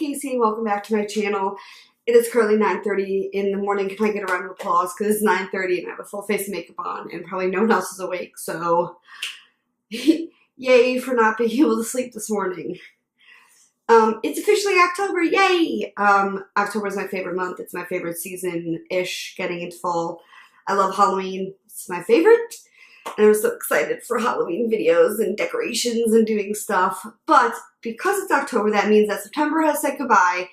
Casey. Welcome back to my channel. It is currently 9:30 in the morning. Can I get a round of applause? Because it's 9:30 and I have a full face of makeup on and probably no one else is awake. So, yay for not being able to sleep this morning. It's officially October. Yay! October is my favorite month. It's my favorite season-ish, getting into fall. I love Halloween. It's my favorite. And I'm so excited for Halloween videos and decorations and doing stuff. But because it's October, that means that September has said goodbye,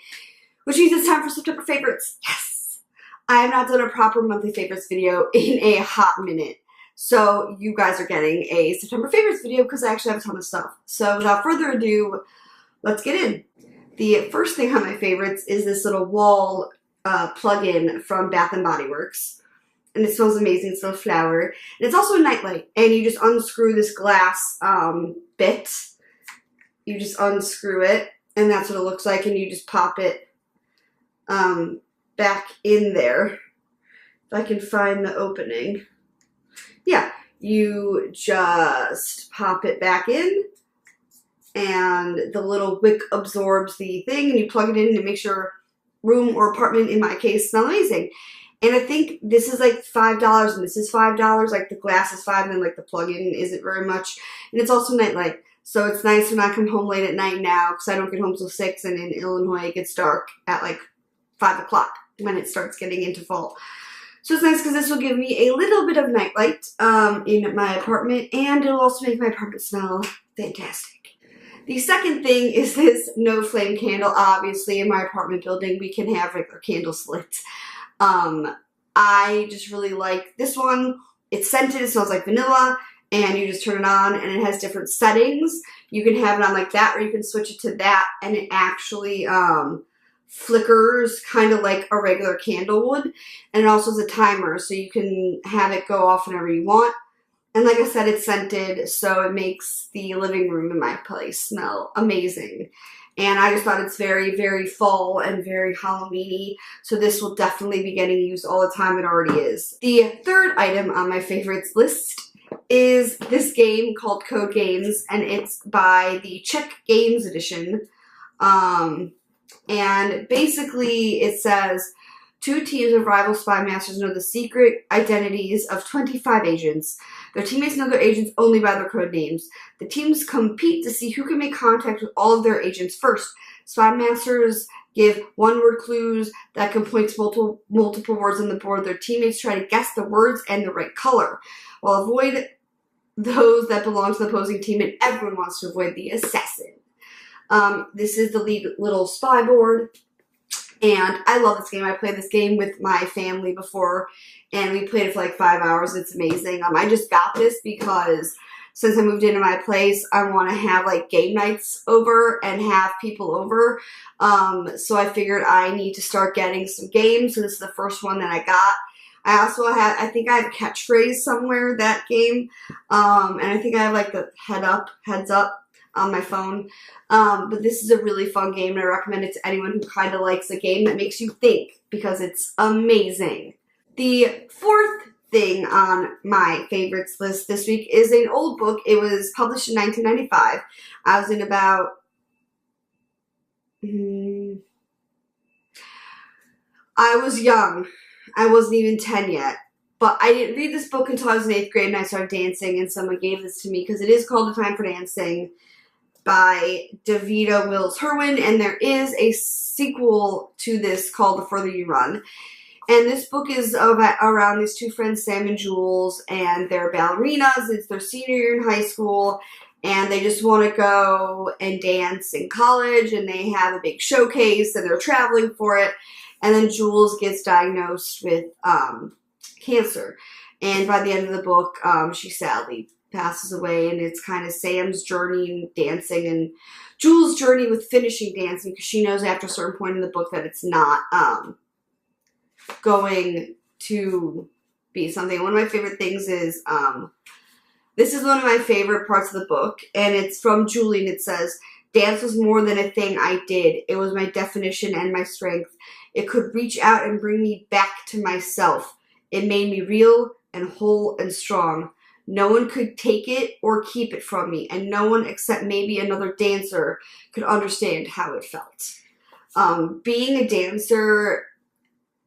which means it's time for September favorites. Yes! I have not done a proper monthly favorites video in a hot minute. So you guys are getting a September favorites video because I actually have a ton of stuff. So without further ado, let's get in. The first thing on my favorites is this little wall plug-in from Bath & Body Works. And it smells amazing. It's a little flower. And it's also a nightlight. And you just unscrew this glass bit. You just unscrew it. And that's what it looks like. And you just pop it back in there. If I can find the opening. Yeah. You just pop it back in. And the little wick absorbs the thing. And you plug it in to make your room or apartment, in my case, smell amazing. And I think this is like $5 and this is $5. Like the glass is $5 and then like the plug-in isn't very much. And it's also nightlight. So it's nice when I come home late at night now because I don't get home till 6 and in Illinois it gets dark at like 5 o'clock when it starts getting into fall. So it's nice because this will give me a little bit of nightlight in my apartment and it'll also make my apartment smell fantastic. The second thing is this no flame candle. Obviously in my apartment building we can have regular candle slits. I just really like this one. It's scented, it smells like vanilla, and you just turn it on, and it has different settings. You can have it on like that, or you can switch it to that, and it actually, flickers kind of like a regular candle would, and it also has a timer, so you can have it go off whenever you want. And like I said, it's scented, so it makes the living room in my place smell amazing. And I just thought it's very, very fall and very Halloween-y. So this will definitely be getting used all the time. It already is. The third item on my favorites list is this game called Code Games. And it's by the Czech Games edition. And basically it says, 2 teams of rival spy masters know the secret identities of 25 agents. Their teammates know their agents only by their code names. The teams compete to see who can make contact with all of their agents first. Spy masters give one-word clues that can point to multiple words on the board. Their teammates try to guess the words and the right color, while avoid those that belong to the opposing team, and everyone wants to avoid the assassin. This is the lead little spy board. And I love this game. I played this game with my family before, and we played it for like 5 hours. It's amazing. I just got this because since I moved into my place, I want to have like game nights over and have people over. So I figured I need to start getting some games. So this is the first one that I got. I also have, I think I have a catchphrase somewhere, that game. And I think I have like the heads up on my phone. But this is a really fun game and I recommend it to anyone who kind of likes a game that makes you think because it's amazing. The fourth thing on my favorites list this week is an old book. It was published in 1995. I was in about I was young. I wasn't even 10 yet. But I didn't read this book until I was in 8th grade and I started dancing and someone gave this to me because it is called The Time for Dancing by Davida Wills Herwin, and there is a sequel to this called The Further You Run. And this book is around these 2 friends, Sam and Jules, and they're ballerinas. It's their senior year in high school, and they just want to go and dance in college, and they have a big showcase, and they're traveling for it. And then Jules gets diagnosed with cancer. And by the end of the book, she sadly passes away, and it's kind of Sam's journey in dancing and Jules' journey with finishing dancing because she knows after a certain point in the book that it's not going to be something. One of my favorite things is, this is one of my favorite parts of the book, and it's from Julie, and it says, "Dance was more than a thing I did. It was my definition and my strength. It could reach out and bring me back to myself. It made me real and whole and strong. No one could take it or keep it from me, and no one except maybe another dancer could understand how it felt." Being a dancer,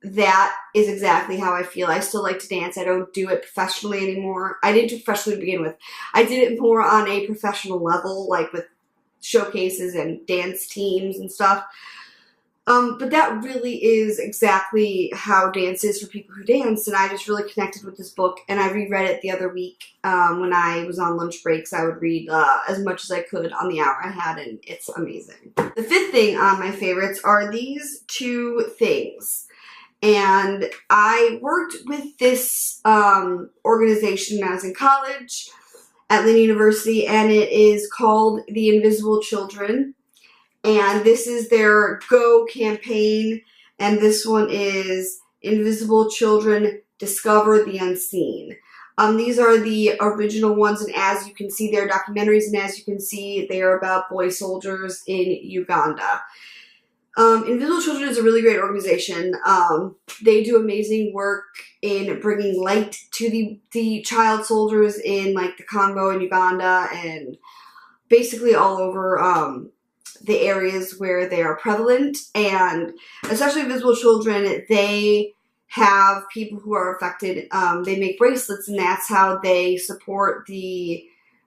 that is exactly how I feel. I still like to dance. I don't do it professionally anymore. I didn't do it professionally to begin with. I did it more on a professional level, like with showcases and dance teams and stuff. But that really is exactly how dance is for people who dance, and I just really connected with this book, and I reread it the other week when I was on lunch breaks. I would read as much as I could on the hour I had, and it's amazing. The fifth thing on my favorites are these two things, and I worked with this organization when I was in college at Lynn University, and it is called The Invisible Children. And this is their Go campaign, and this one is Invisible Children Discover the Unseen. These are the original ones, and as you can see, they're documentaries, and as you can see, they are about boy soldiers in Uganda. Invisible Children is a really great organization. They do amazing work in bringing light to the child soldiers in, like, the Congo and Uganda, and basically all over, the areas where they are prevalent, and especially Invisible Children, they have people who are affected. They make bracelets, and that's how they support the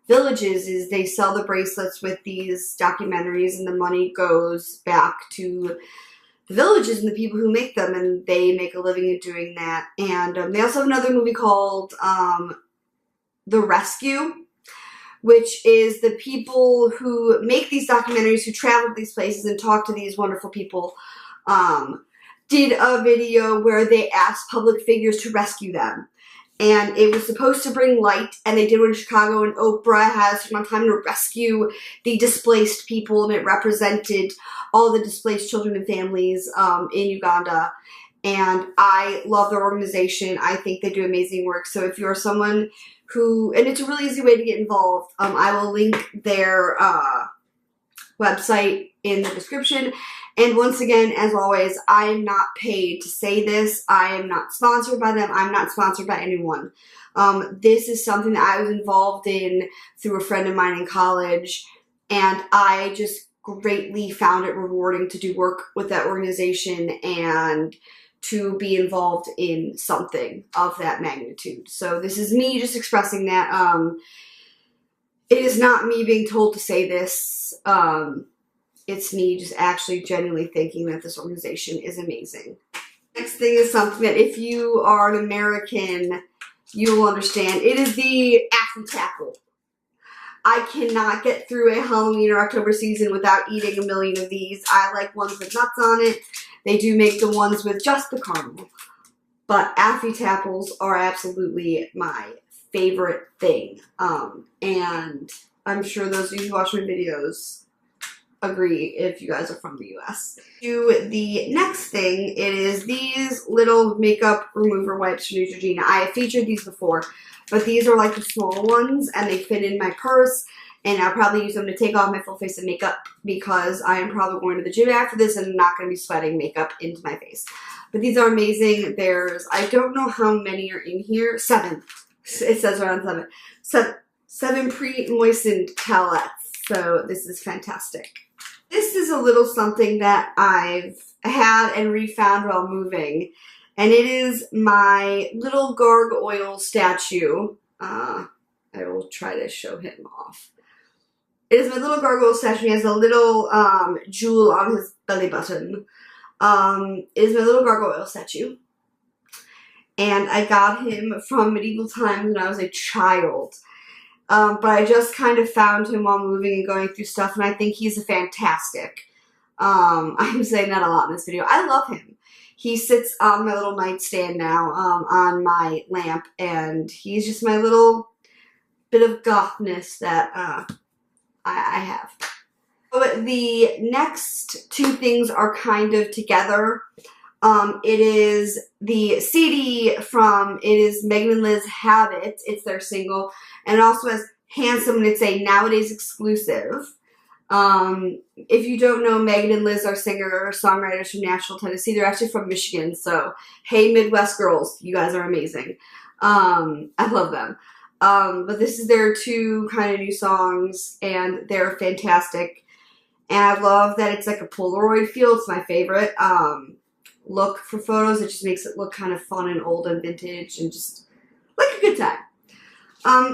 villages, is they sell the bracelets with these documentaries, and the money goes back to the villages and the people who make them, and they make a living at doing that. And they also have another movie called The Rescue, which is the people who make these documentaries, who travel to these places and talk to these wonderful people, did a video where they asked public figures to rescue them. And it was supposed to bring light, and they did one in Chicago, and Oprah has some time to rescue the displaced people, and it represented all the displaced children and families in Uganda. And I love their organization. I think they do amazing work. So if you're someone who, and it's a really easy way to get involved, I will link their website in the description. And once again, as always, I am not paid to say this. I am not sponsored by them. I'm not sponsored by anyone. This is something that I was involved in through a friend of mine in college, and I just greatly found it rewarding to do work with that organization and to be involved in something of that magnitude. So this is me just expressing that. It is not me being told to say this. It's me just actually genuinely thinking that this organization is amazing. Next thing is something that if you are an American, you will understand. It is the Affy Tackle. I cannot get through a Halloween or October season without eating a million of these. I like ones with nuts on it. They do make the ones with just the caramel. But Affy Tapples are absolutely my favorite thing. And I'm sure those of you who watch my videos agree if you guys are from the US. To the next thing, it is these little makeup remover wipes from Neutrogena. I have featured these before, but these are like the small ones, and they fit in my purse. And I'll probably use them to take off my full face of makeup because I am probably going to the gym after this and I'm not going to be sweating makeup into my face. But these are amazing. There's, I don't know how many are in here. 7. It says around 7. 7 pre-moistened towelettes. So this is fantastic. This is a little something that I've had and refound while moving. And it is my little gargoyle statue. I will try to show him off. It is my little gargoyle statue. He has a little jewel on his belly button. It is my little gargoyle statue. And I got him from medieval times when I was a child. But I just kind of found him while moving and going through stuff, and I think he's a fantastic. I'm saying that a lot in this video. I love him. He sits on my little nightstand now, on my lamp, and he's just my little bit of gothness that I have. So the next two things are kind of together. It is the CD from, it is Megan and Liz Have It. It's their single. And it also has Handsome, and it's a nowadays exclusive. If you don't know, Megan and Liz are singer-songwriters from Nashville, Tennessee. They're actually from Michigan. So, hey, Midwest girls, you guys are amazing. I love them. But this is their two kind of new songs, and they're fantastic. And I love that it's like a Polaroid feel. It's my favorite look for photos. It just makes it look kind of fun and old and vintage and just like a good time.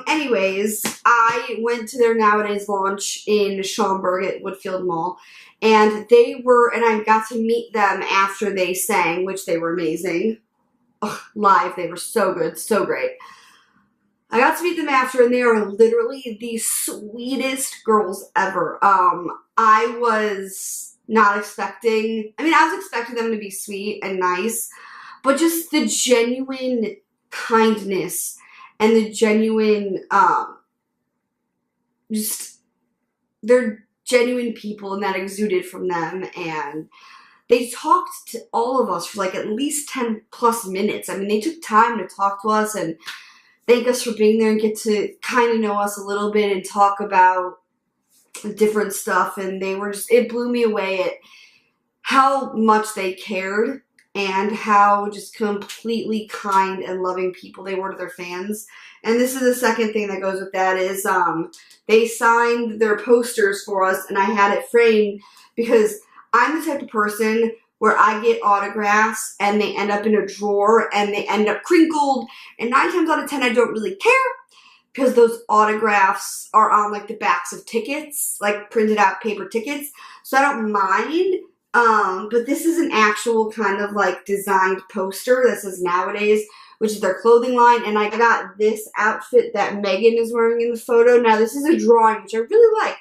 Anyways, I went to their Nowadays launch in Schaumburg at Woodfield Mall, and I got to meet them after they sang, which they were amazing. Ugh, live, they were so good, so great. I got to meet them after, and they are literally the sweetest girls ever. I was not expecting, I was expecting them to be sweet and nice, but just the genuine kindness and the genuine, they're genuine people, and that exuded from them, and they talked to all of us for like at least 10 plus minutes. They took time to talk to us and thank us for being there and get to kind of know us a little bit and talk about different stuff, and it blew me away at how much they cared and how just completely kind and loving people they were to their fans. And this is the second thing that goes with that is they signed their posters for us, and I had it framed because I'm the type of person where I get autographs and they end up in a drawer and they end up crinkled, and 9 times out of 10 I don't really care because those autographs are on like the backs of tickets, like printed out paper tickets, so I don't mind. But this is an actual kind of like designed poster that says Nowadays, which is their clothing line, and I got this outfit that Megan is wearing in the photo. Now this is a drawing, which I really like.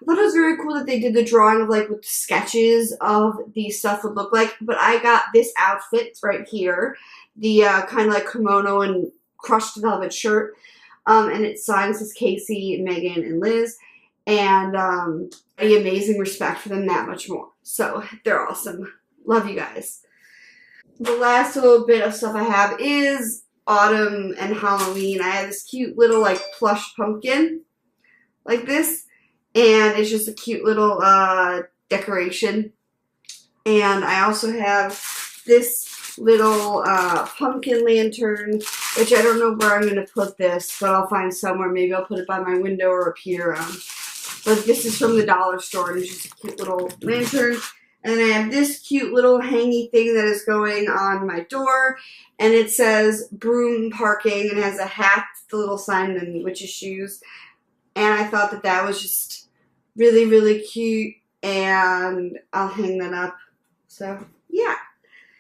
I thought it was very cool that they did the drawing of like what sketches of the stuff would look like, but I got this outfit right here, the kind of like kimono and crushed velvet shirt, and it signs as Casey, Megan, and Liz, and the amazing respect for them that much more. So they're awesome. Love you guys. The last little bit of stuff I have is autumn and Halloween. I have this cute little like plush pumpkin like this, and it's just a cute little decoration. And I also have this little pumpkin lantern, which I don't know where I'm going to put this, but I'll find somewhere. Maybe I'll put it by my window or up here. But this is from the dollar store, and it's just a cute little lantern. And I have this cute little hangy thing that is going on my door, and it says broom parking, and it has a hat, the little sign, and witch's shoes. And I thought that that was just really, really cute, and I'll hang that up. So, yeah.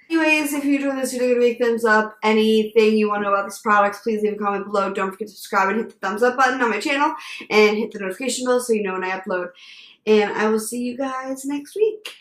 Anyways, if you enjoyed this video, give me a thumbs up. Anything you want to know about these products, please leave a comment below. Don't forget to subscribe and hit the thumbs up button on my channel, and hit the notification bell so you know when I upload. And I will see you guys next week.